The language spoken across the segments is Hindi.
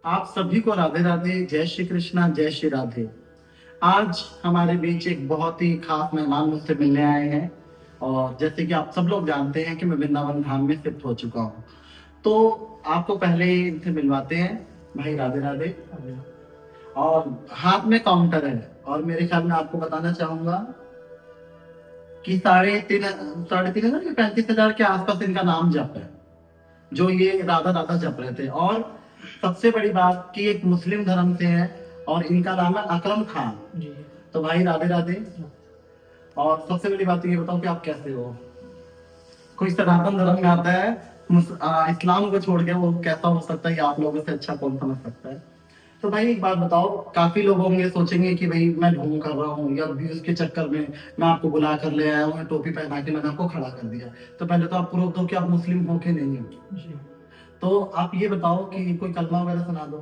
आप सभी को राधे राधे, जय श्री कृष्णा, जय श्री राधे। आज हमारे बीच एक बहुत ही खास मेहमान मुझसे मिलने आए हैं और जैसे कि आप सब लोग जानते हैं कि मैं वृंदावन धाम में शिफ्ट हो चुका हूँ। तो आपको पहले ही इनसे मिलवाते हैं। भाई राधे राधे। और हाथ में काउंटर है और मेरे ख्याल में आपको बताना चाहूंगा कि 3,500 या 35,000 के आसपास इनका नाम जप है, जो ये राधा राधा जप रहे थे। और सबसे बड़ी बात कि एक मुस्लिम धर्म से है और इनका नाम है अकरम खान जी। तो भाई राधे राधे। और सबसे बड़ी बात ये बताओ कि आप कैसे हो? कोई सनातन धर्म में आता है, इस्लाम को छोड़ के वो कैसा हो सकता है? आप लोगों से अच्छा कौन समझ सकता है? तो भाई एक बात बताओ, काफी लोग होंगे सोचेंगे कि भाई मैं ढोंग कर रहा हूँ या व्यूज के चक्कर में मैं आपको बुला कर ले आया हूँ, टोपी पहना के मैंने आपको खड़ा कर दिया। तो पहले तो आप प्रूव दो कि आप मुस्लिम हो कि नहीं हो। तो आप ये बताओ कि कोई कलमा वगैरह सुना दो।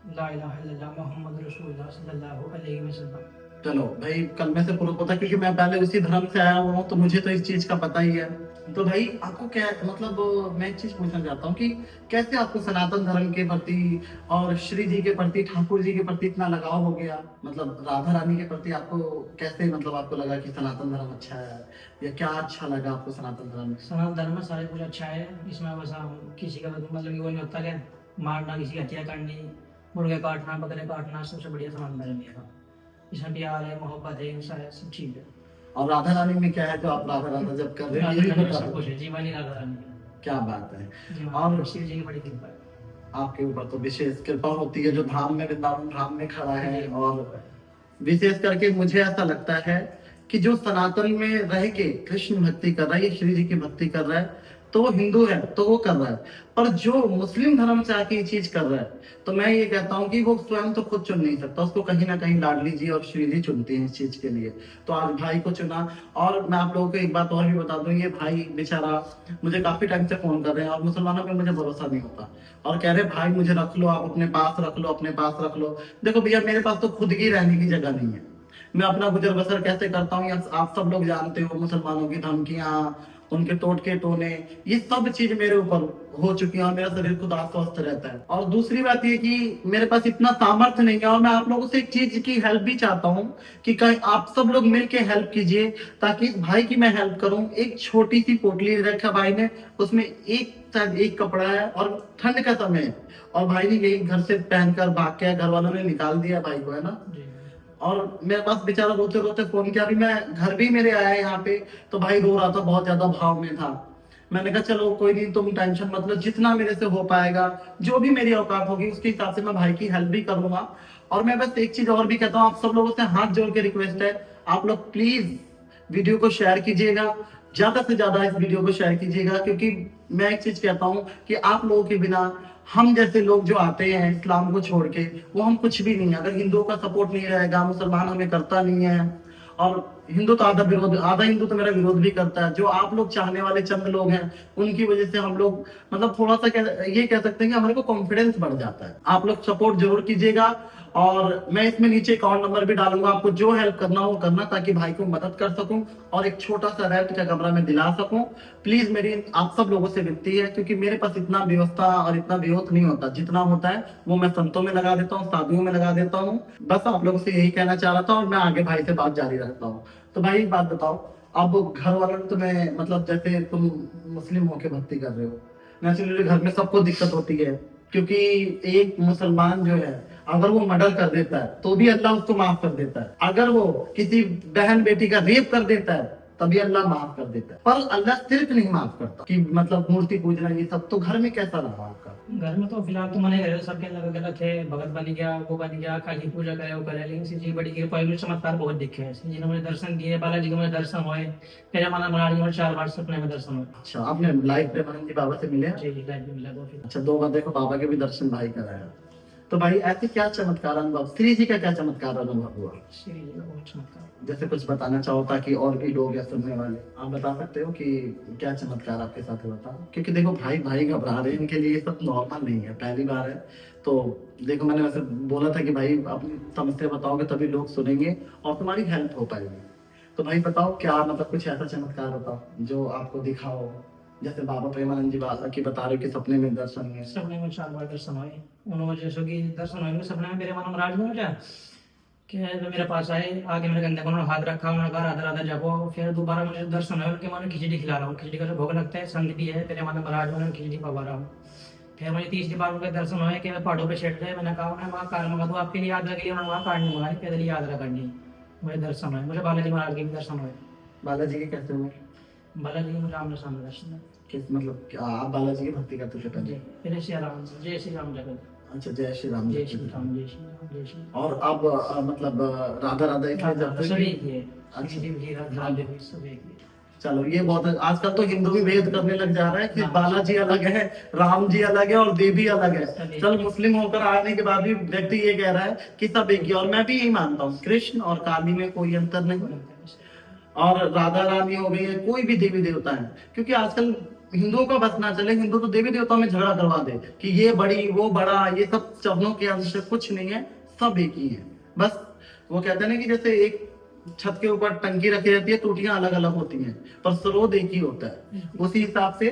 ला इलाहा इल्लल्लाह मुहम्मद रसूलुल्लाह सल्लल्लाहु अलैहि वसल्लम। चलो भाई, कलमे से प्रूफ होता है क्योंकि मैं पहले उसी धर्म से आया हुआ हूँ, तो मुझे तो इस चीज का पता ही है। तो भाई आपको क्या मतलब, मैं एक चीज पूछना चाहता हूँ कि कैसे आपको सनातन धर्म के प्रति और श्री जी के प्रति, ठाकुर जी के प्रति इतना लगाव हो गया? मतलब राधा रानी के प्रति आपको कैसे, मतलब आपको लगा कि सनातन धर्म अच्छा है, या क्या अच्छा लगा आपको सनातन धर्म में? सनातन धर्म में सारे कुछ अच्छा है। इसमें बस किसी का मतलब वो नहीं होता है, मारना, किसी की हत्या करनी, मुर्गे काटना, बकरे काटना, सबसे बढ़िया सनातन धर्म है। इसमें प्यार है, मोहब्बत है, हिंसा है, सब चीज है। और राधा रानी में क्या है जो आप राधा राधा जब कर रहे हैं? ये बता सब कुछ है, जीवन ही राधा रानी। क्या बात है। और शिव जी की बड़ी कृपा है आपके ऊपर, तो विशेष कृपा होती है जो धाम में, वृंदावन धाम में खड़ा है। और विशेष करके मुझे ऐसा लगता है कि जो सनातन में रह के कृष्ण भक्ति कर रहा है, ये श्री जी की भक्ति कर रहा है, तो वो हिंदू है तो वो कर रहा है। पर जो मुस्लिम धर्म से आके ये चीज कर रहा है, तो मैं ये कहता हूँ कि वो स्वयं तो खुद चुन नहीं सकता, उसको कहीं ना कहीं लाडली जी और श्री जी चुनती हैं इस चीज के लिए। तो आज भाई को चुना। और मैं आप लोगों को एक बात और भी बता दूं, ये भाई बेचारा मुझे काफी टाइम से फोन कर रहे हैं और मुसलमानों पे मुझे भरोसा नहीं होता, और कह रहे भाई मुझे रख लो, आप अपने पास रख लो, अपने पास रख लो। देखो भैया, मेरे पास तो खुद की रहने की जगह नहीं है, मैं अपना गुजर बसर कैसे करता हूँ आप सब लोग जानते हो। मुसलमानों की धमकियां, उनके टोटके टोने, ये सब चीज मेरे ऊपर हो चुकी है और मेरा शरीर खुद अस्वस्थ रहता है। और दूसरी बात ये कि मेरे पास इतना सामर्थ्य नहीं है, और मैं आप लोगों से एक चीज की हेल्प भी चाहता हूँ कि कहीं आप सब लोग मिलके हेल्प कीजिए, ताकि इस भाई की मैं हेल्प करूं। एक छोटी सी पोटली रखा भाई ने, उसमें शायद एक कपड़ा है और ठंड का समय है, और भाई ने यही घर से पहनकर भाग के घर वालों ने निकाल दिया भाई को, है ना। और मेरे पास बेचारा रोते रोते फोन किया, अभी मैं घर भी मेरे आया यहाँ पे, तो भाई रो रहा था, बहुत ज्यादा भाव में था। मैंने कहा चलो कोई नहीं, तुम टेंशन मत लो, जितना मेरे से हो पाएगा, जो भी मेरी औकात होगी उसके हिसाब से मैं भाई की हेल्प भी करूंगा। और मैं बस एक चीज और भी कहता हूँ, आप सब लोगों से हाथ जोड़ के रिक्वेस्ट है, आप लोग प्लीज वीडियो को शेयर कीजिएगा, ज्यादा से ज्यादा इस वीडियो को शेयर कीजिएगा, क्योंकि मैं एक चीज कहता हूँ कि आप लोगों के बिना हम जैसे लोग जो आते हैं इस्लाम को छोड़ के, वो हम कुछ भी नहीं है। अगर हिंदुओं का सपोर्ट नहीं रहेगा, मुसलमान हमें करता नहीं है, और हिंदू तो आधा हिंदू तो मेरा विरोध भी करता है। जो आप लोग चाहने वाले चंद लोग हैं, उनकी वजह से हम लोग मतलब थोड़ा सा ये कह सकते हैं कि हमारे को कॉन्फिडेंस बढ़ जाता है। आप लोग सपोर्ट जरूर कीजिएगा, और मैं इसमें नीचे अकाउंट नंबर भी डालूंगा, आपको जो हेल्प करना हो करना, ताकि भाई को मदद कर सकूं और एक छोटा सा रेंट का कमरा में दिला सकूं। प्लीज मेरी आप सब लोगों से विनती है, क्योंकि मेरे पास इतना व्यवस्था और इतना विरोध नहीं होता, जितना होता है वो मैं संतों में लगा देता हूँ, साधुओं में लगा देता हूँ। बस आप लोगों से यही कहना चाह रहा था, और मैं आगे भाई से बात जारी रखता हूँ। तो भाई एक बात बताओ, अब घर वालों ने तुम्हें, मतलब जैसे तुम मुस्लिम होके भक्ति कर रहे हो, नेचुरली घर में सबको दिक्कत होती है, क्योंकि एक मुसलमान जो है अगर वो मर्डर कर देता है तो भी अल्लाह उसको माफ कर देता है, अगर वो किसी बहन बेटी का रेप कर देता है तभी अल्लाह माफ कर देता है, पर अल्लाह सिर्फ नहीं माफ करता कि मतलब मूर्ति पूजना ये सब। तो घर में कैसा रहा आपका? घर में तो फिलहाल तो मने करे सबके अलग अलग है, भगत बन गया, वो बन गया, खाली पूजा करे वो करे, लेकिन शिव जी बड़ी कृपा है, चमत्कार बहुत दिखे हैं। शिव जी ने मुझे दर्शन दिए, बालाजी के मुझे दर्शन हुए, मेरे माना मनाली में 4 बार सपने में दर्शन हुए। अच्छा, आपने लाइव पे मनन जी बाबा से मिले? जी लाइव में मिला 2 बार। अच्छा, 2 बार। देखो बाबा के भी दर्शन भाई कराया। तो भाई ऐसे क्या चमत्कार अनुभव, श्री जी का क्या चमत्कार अनुभव हुआ? श्री जी का बहुत चमत्कार, जैसे कुछ बताना चाहो ताकि और भी लोग या सुनने वाले, आप बता सकते हो कि क्या चमत्कार आपके साथ हुआ था? क्योंकि देखो भाई भाई घबरा रहे हैं, इनके लिए ये सब नॉर्मल नहीं है, पहली बार है। तो देखो मैंने वैसे बोला था कि भाई अपनी समस्या बताओगे तभी लोग सुनेंगे और तुम्हारी हेल्प हो पाएगी। तो भाई बताओ क्या, मतलब कुछ ऐसा चमत्कार बताओ जो आपको दिखा हो। जैसे बाबा प्रेमानंद जी बाबा की बता रहे हो कि सपने में दर्शन हुए। सपने में 4 बार दर्शन हुए। उन्होंने जैसे कि दर्शन हुए सपने में मेरे मन महाराज ने मुझे कि जो मेरे पास आए, आगे मेरे कंधे पर उन्होंने हाथ रखा, उन्होंने कहा राधा राधा जपो। फिर दोबारा मुझे दर्शन हुए, उनके मन खिचड़ी खिला रहा हूँ, खिचड़ी का जो भोग लगता है संत भी है, मेरे मन महाराज उन्होंने खिचड़ी पवा रहा हूँ। फिर मुझे तीसरी बार उनके दर्शन हुए कि मैं पहाड़ों पे चढ़ गए, मैंने कहा उन्हें वहाँ कार मंगा दो आपके लिए यात्रा के लिए, उन्होंने वहाँ कार नहीं मंगाई, पैदल ही यात्रा करनी। मुझे दर्शन हुए, मुझे बालाजी महाराज के भी दर्शन हुए। बालाजी के कैसे हुए? बालाजी के मुझे आमने सामने दर्शन हुए। किस मतलब आप बालाजी की भक्ति करते थे जी, पहले? फिर श्री राम, जय श्री राम जगत, अच्छा, जय श्री राम। जय श्री राम, जय श्री राम, जय श्री राम। और अब मतलब राधा राधा इसलिए जपते सभी हैं? एक ही है। अच्छा। श्री जी, राधा देवी सब एक ही है। चलो ये बहुत है। आजकल तो हिंदू भी भेद करने लग जा रहा है कि हाँ। बालाजी अलग है, राम जी अलग है और देवी अलग है। सब एक चल है। मुस्लिम होकर आने के बाद भी व्यक्ति ये कह रहा है कि सब एक ही, और मैं भी यही मानता हूँ, कृष्ण और काली में कोई अंतर नहीं, और राधा रानी हो गई है, कोई भी देवी देवता है। क्योंकि आजकल हिंदुओं का बस ना चले, हिंदू तो देवी देवताओं में झगड़ा करवा दे कि ये बड़ी वो बड़ा, ये सब चरणों के अंश कुछ नहीं है, सब एक ही है। बस वो कहते हैं ना कि जैसे एक छत के ऊपर टंकी रखी रहती है, टूटियां अलग अलग होती हैं पर स्रोत एक ही होता है, उसी हिसाब से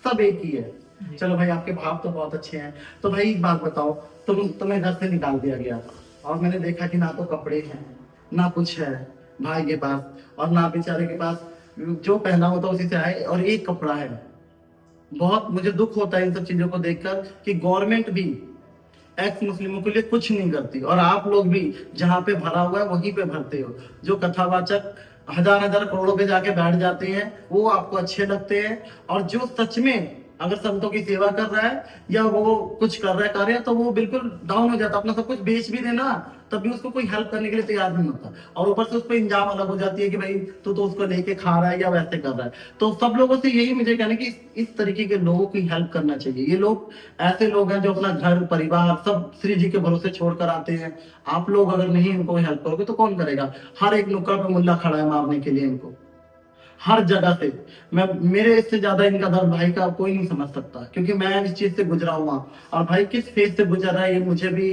सब एक ही है। चलो भाई, आपके भाव तो बहुत अच्छे हैं। तो भाई एक बात बताओ, तुम्हें घर से निकाल दिया गया और मैंने देखा कि ना तो कपड़े हैं ना कुछ है भाई के पास, और ना बेचारे के पास जो पहना होता उसी से आए, और एक कपड़ा है। बहुत मुझे दुख होता है इन सब चीजों को देखकर कि गवर्नमेंट भी एक्स मुस्लिमों के लिए कुछ नहीं करती, और आप लोग भी जहाँ पे भरा हुआ है वहीं पे भरते हो। जो कथावाचक हजार हजार करोड़ों पे जाके बैठ जाते हैं वो आपको अच्छे लगते हैं, और जो सच में अगर संतों की सेवा कर रहा है या वो कुछ कर रहा है कार्य, तो वो बिल्कुल डाउन हो जाता है, अपना सब कुछ बेच भी देना तब भी उसको कोई हेल्प करने के लिए तैयार नहीं होता, और ऊपर से उस पर इंजाम अलग हो जाती है कि भाई तू तो उसको लेके खा रहा है या वैसे कर रहा है। तो सब लोगों से यही मुझे कहना है कि इस तरीके के लोगों की हेल्प करना चाहिए। ये लोग ऐसे लोग हैं जो अपना घर परिवार सब श्री जी के भरोसे छोड़ कर आते हैं। आप लोग अगर नहीं इनको हेल्प करोगे तो कौन करेगा? हर एक नुक्कड़ पे मुल्ला खड़ा है मारने के लिए इनको, हर जगह से। मेरे इससे ज्यादा इनका दर्द भाई का कोई नहीं समझ सकता, क्योंकि मैं इस चीज से गुजरा हुआ। और भाई किस फेज से गुजर रहा है ये मुझे भी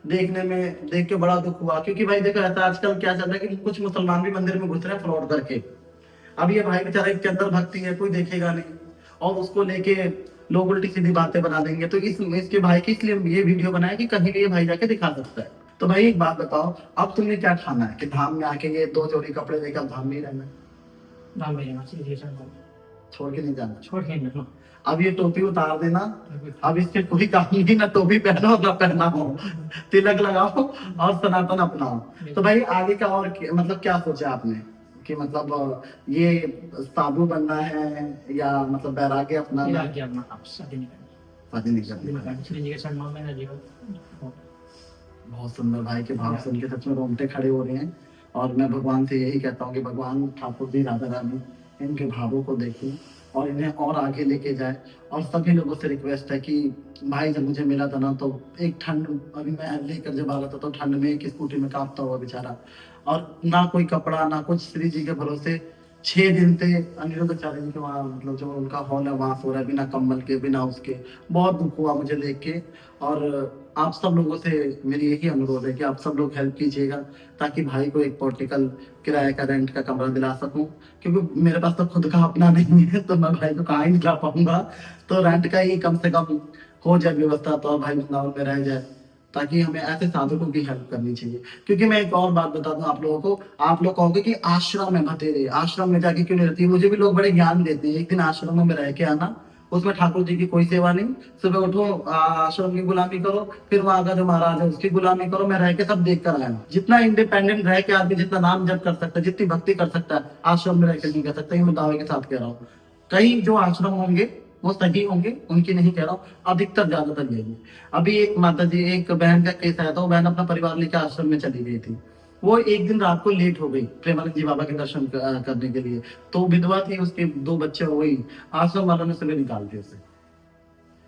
देखने में देख के बड़ा दुख हुआ। क्योंकि भाई देखो ऐसा आजकल क्या चल रहा है कि कुछ मुसलमान भी मंदिर में घुस रहे हैं फ्रॉड करके। अब ये भाई बेचारा के अंदर भक्ति है, कोई देखेगा नहीं, और उसको लेके लोग उल्टी सीधी बातें बना देंगे। तो इसके भाई की इसलिए ये वीडियो बनाया कि कहीं भी ये भाई जाके दिखा सकता है। तो भाई एक बात बताओ, अब तुमने क्या ठाना है कि धाम में आके ये 2 जोड़ी कपड़े लेकर धाम में ही रहना है? नाम मेरे माँ श्री जी छोड़ के नहीं जाना? छोड़ के नहीं। अब ये टोपी उतार देना, अब इसके कोई काम नहीं, ना टोपी पहनो ना पहना हो, तिलक लगाओ और सनातन अपनाओ। तो भाई आगे का और मतलब क्या सोचा आपने कि मतलब ये साधु बनना है या मतलब बैराग्य अपनाना है? बैराग्य अपना आप शादी नहीं करनी। शादी नहीं करनी। श्री जी के शरणों में जीवन। बहुत सुंदर भाई के भाव सुन के सच में रोंगटे खड़े हो रहे हैं। और मैं भगवान से यही कहता हूँ कि भगवान ठाकुर जी राधा रानी इनके भावों को देखें और इन्हें और आगे लेके जाए। और सभी लोगों से रिक्वेस्ट है कि भाई जब मुझे मिला था ना तो एक ठंड, अभी मैं लेकर जब आ रहा था तो ठंड में एक स्कूटी में कांपता हुआ बेचारा, और ना कोई कपड़ा ना कुछ, श्री जी के भरोसे 6 दिन से अनिरुद्धाचार्य जी के वहाँ मतलब जो उनका हॉल है वहाँ सो रहा है बिना कम्बल के बिना उसके। बहुत दुख हुआ मुझे देख के। और आप सब लोगों से मेरी यही अनुरोध है कि आप सब लोग हेल्प कीजिएगा ताकि भाई को एक पोर्टिकल किराए का रेंट का कमरा दिला सकूं, क्योंकि मेरे पास तो खुद का अपना नहीं है तो मैं भाई को कहाँ ही दिला पाऊंगा। तो रेंट का ही कम से कम हो जाए व्यवस्था, तो भाई वृंदावन में रह जाए, ताकि हमें ऐसे साधकों की हेल्प करनी चाहिए। क्योंकि मैं एक और बात बता दूं आप लोगों को, आप लोग कहोगे कि आश्रम में भतेरे, आश्रम में जाके क्यों नहीं रहती? मुझे भी लोग बड़े ज्ञान देते हैं, एक दिन आश्रम में रह के आना, उसमें ठाकुर जी की कोई सेवा नहीं, सुबह उठो आश्रम की गुलामी करो, फिर वहां का जो महाराज है उसकी गुलामी करो। मैं रह के सब देख कर आया। जितना इंडिपेंडेंट रह के आदमी जितना नाम जप कर सकता है, जितनी भक्ति कर सकता है, आश्रम में रह के नहीं कर सकता। ये मैं दावे के साथ कह रहा हूँ। कई जो आश्रम होंगे वो सही होंगे, उनकी नहीं कह रहा हूँ, अधिकतर ज्यादातर यही है। अभी एक माता जी, एक बहन का केस आया था, वो बहन अपना परिवार लेकर आश्रम में चली गई थी। वो एक दिन रात को लेट हो गई प्रेमानंद जी बाबा के दर्शन करने के लिए, तो विधवा थी, उसके 2 बच्चे हो गई, आश्रम वालों ने सुबह निकाल दिया उसे।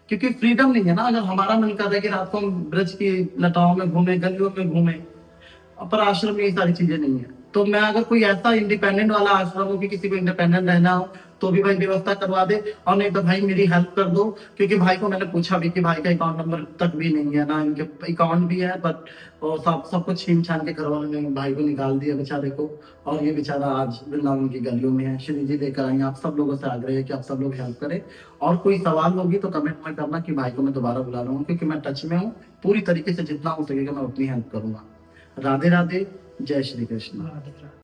क्योंकि फ्रीडम नहीं है ना। अगर हमारा मन कर रहा है कि रात को हम ब्रज की लताओं में घूमे, गलियों में घूमे, पर आश्रम में ये सारी चीजें नहीं है। तो मैं अगर कोई ऐसा इंडिपेंडेंट वाला आश्रम हो कि किसी को इंडिपेंडेंट रहना हो तो भी भाई व्यवस्था करवा दे, और नहीं तो भाई मेरी हेल्प कर दो, क्योंकि भाई को मैंने पूछा भी कि भाई का अकाउंट नंबर तक भी नहीं है ना, इनके अकाउंट भी है बट वो सब कुछ छीन छान के घर वालों ने भाई को निकाल दिया बेचारे को, और ये बेचारा आज वृंदावन की गलियों में है। श्री जी लेकर आएंगे, आप सब लोगों से आग्रह है कि आप सब लोग हेल्प करें, और कोई सवाल होगी तो कमेंट में करना कि भाई को मैं दोबारा बुला लूंगा, क्योंकि मैं टच में हूँ, पूरी तरीके से जितना हो सकेगा मैं उतनी हेल्प करूंगा। राधे राधे, जय श्री कृष्ण। राधे राधे।